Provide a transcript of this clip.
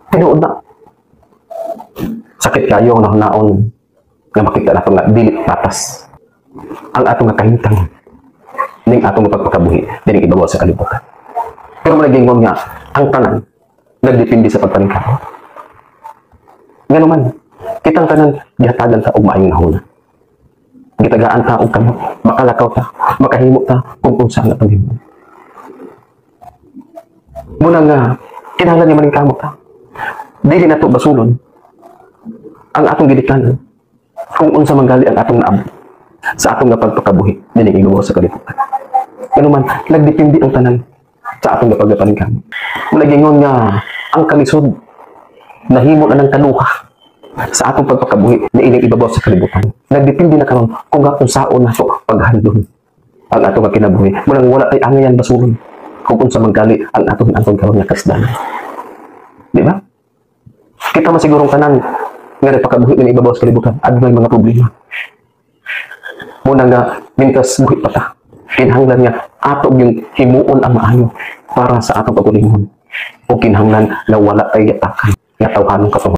Tinuod na. Sakit kayo na naon nga makita nato nga dili patas ang atong nakahintang ning atong pagpakabuhi dining ibabaw sa kalibutan. Pero malagingon nga ang tanan nagdepende sa pagpaningkamot. Ngano man, kitang tanan gihatagan ta og maayong nahuna. Gitagaan ta og kamot, makalakaw ta, makahimo ta kung unsa nga panghimo. Muna nga kinahanglan nga maningkamot ta. Dili nato basulon ang atong gidikanan kung unsa manggali ang atong naabot sa atong pagpakabuhi dining ibabaw sa kalibutan. Ngano man, nagdepende ang tanan sa atong pagpaningkamot. Malagingon nga ang kalisod nahimo na ng kaluha sa atong pagpakabuhi na ining ibabaw sa kalibutan. Nagdepende na karon kung saon nato paghandom ang atong kinabuhi. Muna wala tay angayan basulon kung unsa manggali ang atong karon nga kasdanan. Di ba? Kita masigurong tanan nga nagpakabuhi ng ibabaw sa kalibutan adunay mga problema. Muna nga mintas buhi pa ta. Kinahanglan nga ato yung himuon ang maayo para sa atong pagkulingon. O kinahanglan na wala ay yatakan nga tawhanong katong